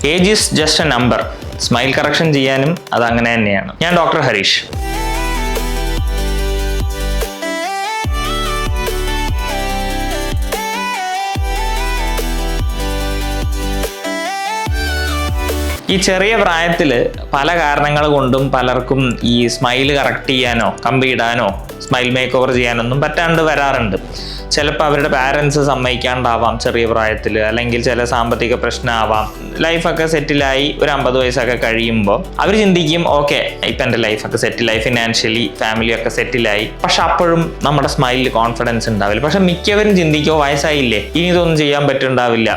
Age is just A number. Smile correction ചെയ്യാനും അത് അങ്ങനെ തന്നെയാണ്. ഞാൻ ഡോക്ടർ ഹരീഷ്. ഈ ചെറിയ പ്രായത്തിൽ പല കാരണങ്ങൾ കൊണ്ടും പലർക്കും ഈ സ്മൈൽ കറക്റ്റ് ചെയ്യാനോ കമ്പിയിടാനോ സ്മൈൽ മേക്ക് ഓവർ ചെയ്യാനൊന്നും പറ്റാണ്ട് വരാറുണ്ട്. ചിലപ്പോൾ അവരുടെ പാരൻസ് സമ്മതിക്കാണ്ടാവാം ചെറിയ പ്രായത്തിൽ, അല്ലെങ്കിൽ ചില സാമ്പത്തിക പ്രശ്നമാവാം. ലൈഫൊക്കെ സെറ്റിലായി ഒരു 50 വയസ്സൊക്കെ കഴിയുമ്പോൾ അവർ ചിന്തിക്കും, ഓക്കെ ഇപ്പം എൻ്റെ ലൈഫൊക്കെ സെറ്റിലായി, ഫിനാൻഷ്യലി ഫാമിലിയൊക്കെ സെറ്റിലായി, പക്ഷെ അപ്പോഴും നമ്മുടെ സ്മൈലിൽ കോൺഫിഡൻസ് ഉണ്ടാവില്ല. പക്ഷെ മിക്കവരും ചിന്തിക്കുമോ വയസ്സായില്ലേ, ഇനി ഇതൊന്നും ചെയ്യാൻ പറ്റുന്നുണ്ടാവില്ല,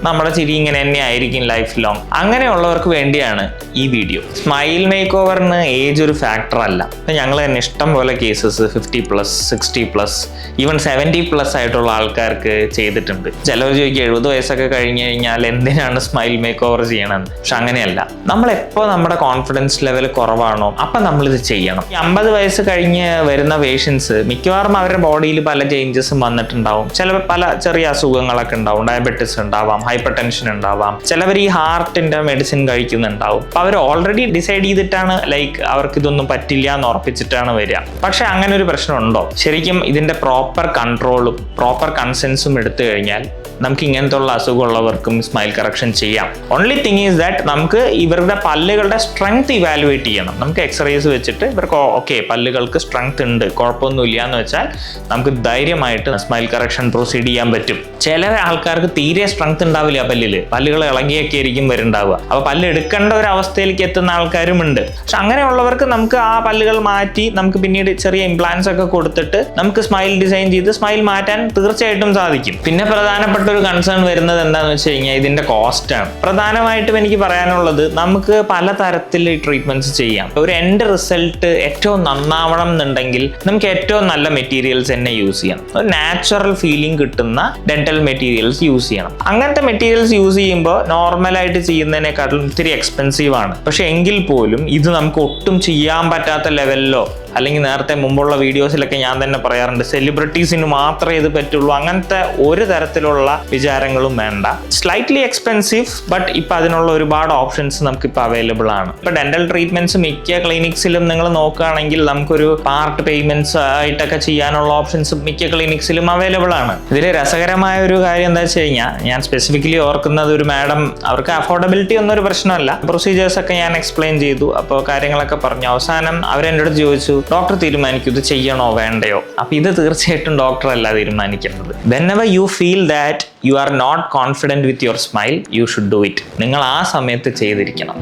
നമ്മുടെ ചിരി ഇങ്ങനെ തന്നെ ആയിരിക്കും ലൈഫ് ലോങ്. അങ്ങനെയുള്ളവർക്ക് വേണ്ടിയാണ് ഈ വീഡിയോ. സ്മൈൽ മേക്ക് ഓവറിന് ഏജ് ഒരു ഫാക്ടർ അല്ല. ഇപ്പം ഞങ്ങൾ തന്നെ ഇഷ്ടം പോലെ കേസസ് 50+, 60+, ഈവൻ 70+ ആയിട്ടുള്ള ആൾക്കാർക്ക് ചെയ്തിട്ടുണ്ട്. ചിലവർ ചോദിക്കും 70 വയസ്സൊക്കെ കഴിഞ്ഞ് കഴിഞ്ഞാൽ എന്തിനാണ് സ്മൈൽ മേക്ക് ഓവർ ചെയ്യണമെന്ന്. പക്ഷെ അങ്ങനെയല്ല. നമ്മളെപ്പോൾ നമ്മുടെ കോൺഫിഡൻസ് ലെവൽ കുറവാണോ അപ്പം നമ്മളിത് ചെയ്യണം. 50 വയസ്സ് കഴിഞ്ഞ് വരുന്ന പേഷ്യൻസ് മിക്കവാറും അവരുടെ ബോഡിയിൽ പല ചേഞ്ചസും വന്നിട്ടുണ്ടാവും. ചിലപ്പോൾ പല ചെറിയ അസുഖങ്ങളൊക്കെ ഉണ്ടാവും. ഡയബറ്റിസ് ഉണ്ടാവാം, ഹൈപ്പർ ടെൻഷൻ ഉണ്ടാവാം, ചിലവർ ഈ ഹാർട്ടിന്റെ മെഡിസിൻ കഴിക്കുന്നുണ്ടാവും. അപ്പൊ അവർ ഓൾറെഡി ഡിസൈഡ് ചെയ്തിട്ടാണ് അവർക്ക് ഇതൊന്നും പറ്റില്ല എന്ന് ഉറപ്പിച്ചിട്ടാണ് വരിക. പക്ഷെ അങ്ങനെ ഒരു പ്രശ്നമുണ്ടോ? ശരിക്കും ഇതിന്റെ പ്രോപ്പർ കൺട്രോളും പ്രോപ്പർ കൺസെൻസും എടുത്തു കഴിഞ്ഞാൽ നമുക്ക് ഇങ്ങനത്തെ ഉള്ള അസുഖമുള്ളവർക്കും സ്മൈൽ കറക്ഷൻ ചെയ്യാം. ഓൺലി തിങ് ഈസ് ദാറ്റ് നമുക്ക് ഇവരുടെ പല്ലുകളുടെ സ്ട്രെങ്ത് ഇവാലുവേറ്റ് ചെയ്യണം. നമുക്ക് എക്സ്റേസ് വെച്ചിട്ട് ഇവർക്ക് ഓക്കെ പല്ലുകൾക്ക് സ്ട്രെങ്ത് ഉണ്ട്, കുഴപ്പമൊന്നുമില്ല എന്ന് വെച്ചാൽ നമുക്ക് ധൈര്യമായിട്ട് സ്മൈൽ കറക്ഷൻ പ്രൊസീഡ് ചെയ്യാൻ പറ്റും. ചില ആൾക്കാർക്ക് തീരെ സ്ട്രെങ്ത് ഉണ്ടാവില്ല പല്ലുകൾ ഇളകിയൊക്കെ ആയിരിക്കും വരുന്നുണ്ടാവുക. അപ്പൊ പല്ല് എടുക്കേണ്ട ഒരു അവസ്ഥയിലേക്ക് എത്തുന്ന ആൾക്കാരും ഉണ്ട്. പക്ഷെ അങ്ങനെയുള്ളവർക്ക് നമുക്ക് ആ പല്ലുകൾ മാറ്റി നമുക്ക് പിന്നീട് ചെറിയ ഇംപ്ലാന്റ്സ് ഒക്കെ കൊടുത്തിട്ട് നമുക്ക് സ്മൈൽ ഡിസൈൻ ചെയ്ത് സ്മൈൽ മാറ്റാൻ തീർച്ചയായിട്ടും സാധിക്കും. പിന്നെ പ്രധാനപ്പെട്ട ഒരു കൺസേൺ വരുന്നത് എന്താണെന്ന് വെച്ച് കഴിഞ്ഞാൽ ഇതിന്റെ കോസ്റ്റ് ആണ്. പ്രധാനമായിട്ടും എനിക്ക് പറയാനുള്ളത്, നമുക്ക് പലതരത്തിൽ ട്രീറ്റ്മെന്റ്സ് ചെയ്യാം. ഒരു എൻഡ് റിസൾട്ട് ഏറ്റവും നന്നാവണം എന്നുണ്ടെങ്കിൽ നമുക്ക് ഏറ്റവും നല്ല മെറ്റീരിയൽസ് തന്നെ യൂസ് ചെയ്യണം. ഒരു നാച്ചുറൽ ഫീലിംഗ് കിട്ടുന്ന ഡെന്റൽ മെറ്റീരിയൽസ് യൂസ് ചെയ്യണം. അങ്ങനത്തെ മെറ്റീരിയൽസ് യൂസ് ചെയ്യുമ്പോൾ നോർമലായിട്ട് ചെയ്യുന്നതിനേക്കാളും ഇത്തിരി എക്സ്പെൻസീവ് ആണ്. പക്ഷെ എങ്കിൽ പോലും ഇത് നമുക്ക് ഒട്ടും ചെയ്യാൻ പറ്റാത്ത ലെവലിലോ, അല്ലെങ്കിൽ നേരത്തെ മുമ്പുള്ള വീഡിയോസിലൊക്കെ ഞാൻ തന്നെ പറയാറുണ്ട്, സെലിബ്രിറ്റീസിന് മാത്രമേ ഇത് പറ്റുള്ളൂ, അങ്ങനത്തെ ഒരു തരത്തിലുള്ള വിചാരങ്ങളും വേണ്ട. സ്ലൈറ്റ്ലി എക്സ്പെൻസീവ്, ബട്ട് ഇപ്പം അതിനുള്ള ഒരുപാട് ഓപ്ഷൻസ് നമുക്കിപ്പോൾ അവൈലബിൾ ആണ്. ഇപ്പം ഡെന്റൽ ട്രീറ്റ്മെന്റ്സ് മിക്ക ക്ലിനിക്സിലും നിങ്ങൾ നോക്കുകയാണെങ്കിൽ നമുക്കൊരു പാർട്ട് പേയ്മെന്റ്സ് ആയിട്ടൊക്കെ ചെയ്യാനുള്ള ഓപ്ഷൻസ് മിക്ക ക്ലിനിക്സിലും അവൈലബിൾ ആണ്. ഇതിൽ രസകരമായ ഒരു കാര്യം എന്താ വെച്ച് കഴിഞ്ഞാൽ, ഞാൻ സ്പെസിഫിക്കലി ഓർക്കുന്നത് ഒരു മാഡം, അവർക്ക് അഫോർഡബിലിറ്റി ഒന്നും ഒരു പ്രശ്നമല്ല, പ്രൊസീജിയേഴ്സ് ഒക്കെ ഞാൻ എക്സ്പ്ലെയിൻ ചെയ്തു, അപ്പോൾ കാര്യങ്ങളൊക്കെ പറഞ്ഞു. അവസാനം അവരെൻ്റെ അടുത്ത് ചോദിച്ചു, ഡോക്ടർ തീരുമാനിക്കും ഇത് ചെയ്യണോ വേണ്ടയോ. അപ്പൊ ഇത് തീർച്ചയായിട്ടും ഡോക്ടർ അല്ല തീരുമാനിക്കുന്നത്. whenever you feel that you are not confident with your smile, you should do it. നിങ്ങൾ ആ സമയത്ത് ചെയ്തിരിക്കണം.